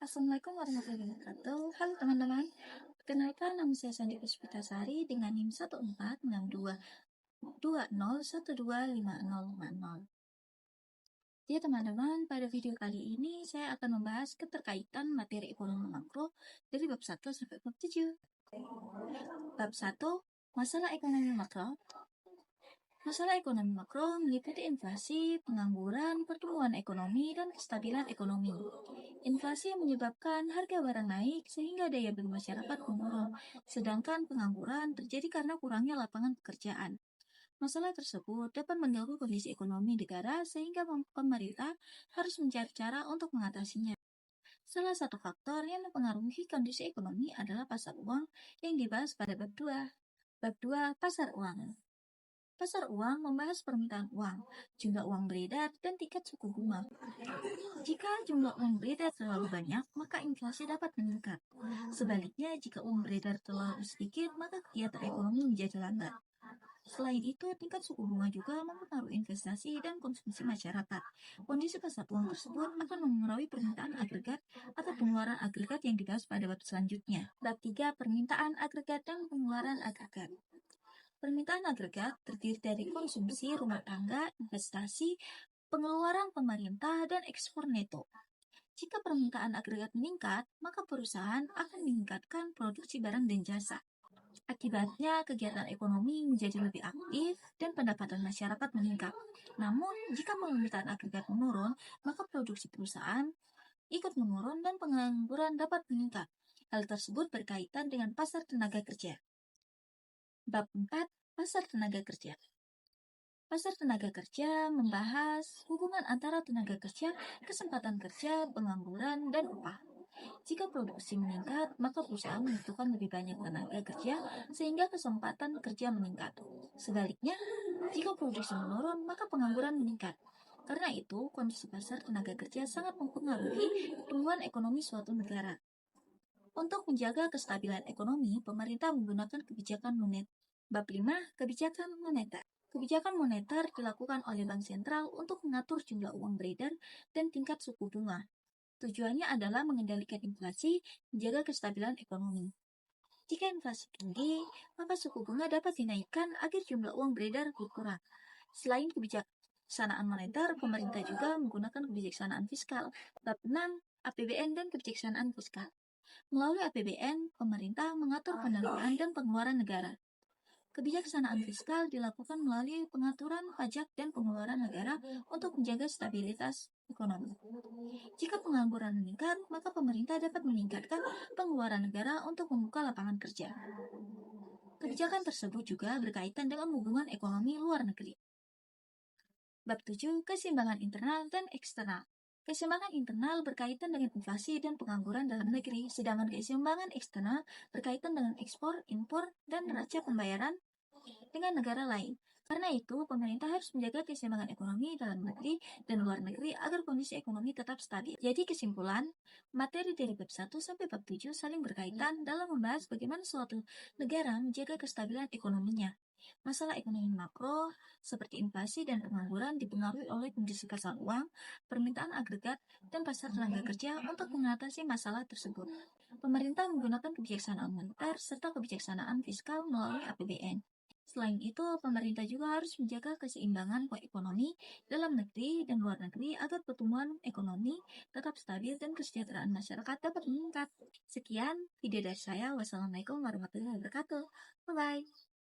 Assalamualaikum warahmatullahi wabarakatuh. Halo teman-teman, perkenalkan nama saya Sandi Puspitasari dengan NIM 146220125050. Jadi teman-teman, pada video kali ini saya akan membahas keterkaitan materi ekonomi makro dari bab 1 sampai bab 7. Bab 1, masalah ekonomi makro. Masalah ekonomi makro meliputi inflasi, pengangguran, pertumbuhan ekonomi, dan kestabilan ekonomi. Inflasi menyebabkan harga barang naik sehingga daya beli masyarakat menurun, sedangkan pengangguran terjadi karena kurangnya lapangan pekerjaan. Masalah tersebut dapat mengganggu kondisi ekonomi negara sehingga pemerintah harus mencari cara untuk mengatasinya. Salah satu faktor yang mempengaruhi kondisi ekonomi adalah pasar uang yang dibahas pada bab 2. Bab 2, pasar uang. Pasar uang membahas permintaan uang, jumlah uang beredar, dan tingkat suku bunga. Jika jumlah uang beredar terlalu banyak, maka inflasi dapat meningkat. Sebaliknya, jika uang beredar terlalu sedikit, maka kegiatan ekonomi menjadi lambat. Selain itu, tingkat suku bunga juga mempengaruhi investasi dan konsumsi masyarakat. Kondisi pasar uang tersebut akan mempengaruhi permintaan agregat atau pengeluaran agregat yang dibahas pada bab selanjutnya. Bab 3, permintaan agregat dan pengeluaran agregat. Permintaan agregat terdiri dari konsumsi rumah tangga, investasi, pengeluaran pemerintah, dan ekspor neto. Jika permintaan agregat meningkat, maka perusahaan akan meningkatkan produksi barang dan jasa. Akibatnya, kegiatan ekonomi menjadi lebih aktif dan pendapatan masyarakat meningkat. Namun, jika permintaan agregat menurun, maka produksi perusahaan ikut menurun dan pengangguran dapat meningkat. Hal tersebut berkaitan dengan pasar tenaga kerja. Bab 4, pasar tenaga kerja. Pasar tenaga kerja membahas hubungan antara tenaga kerja, kesempatan kerja, pengangguran, dan upah. Jika produksi meningkat, maka perusahaan membutuhkan lebih banyak tenaga kerja sehingga kesempatan kerja meningkat. Sebaliknya, jika produksi menurun, maka pengangguran meningkat. Karena itu, kondisi pasar tenaga kerja sangat mempengaruhi pertumbuhan ekonomi suatu negara. Untuk menjaga kestabilan ekonomi, pemerintah menggunakan kebijakan moneter. Bab 5, kebijakan moneter. Kebijakan moneter dilakukan oleh Bank Sentral untuk mengatur jumlah uang beredar dan tingkat suku bunga. Tujuannya adalah mengendalikan inflasi, menjaga kestabilan ekonomi. Jika inflasi tinggi, maka suku bunga dapat dinaikkan agar jumlah uang beredar berkurang. Selain kebijaksanaan moneter, pemerintah juga menggunakan kebijaksanaan fiskal. Bab 6, APBN dan kebijaksanaan fiskal. Melalui APBN, pemerintah mengatur pendanaan dan pengeluaran negara. Kebijaksanaan fiskal dilakukan melalui pengaturan pajak dan pengeluaran negara untuk menjaga stabilitas ekonomi. Jika pengangguran meningkat, maka pemerintah dapat meningkatkan pengeluaran negara untuk membuka lapangan kerja. Kebijakan tersebut juga berkaitan dengan hubungan ekonomi luar negeri. Bab 7, keseimbangan internal dan eksternal. Keseimbangan internal berkaitan dengan inflasi dan pengangguran dalam negeri, sedangkan keseimbangan eksternal berkaitan dengan ekspor, impor, dan neraca pembayaran dengan negara lain. Karena itu, pemerintah harus menjaga keseimbangan ekonomi dalam negeri dan luar negeri agar kondisi ekonomi tetap stabil. Jadi kesimpulan, materi dari bab 1 sampai bab 7 saling berkaitan dalam membahas bagaimana suatu negara menjaga kestabilan ekonominya. Masalah ekonomi makro seperti inflasi dan pengangguran dipengaruhi oleh kondisi pasar uang, permintaan agregat, dan pasar tenaga kerja untuk mengatasi masalah tersebut. Pemerintah menggunakan kebijaksanaan moneter serta kebijaksanaan fiskal melalui APBN. Selain itu, pemerintah juga harus menjaga keseimbangan ekonomi dalam negeri dan luar negeri agar pertumbuhan ekonomi tetap stabil dan kesejahteraan masyarakat dapat meningkat. Sekian video dari saya. Wassalamualaikum warahmatullahi wabarakatuh. Bye-bye.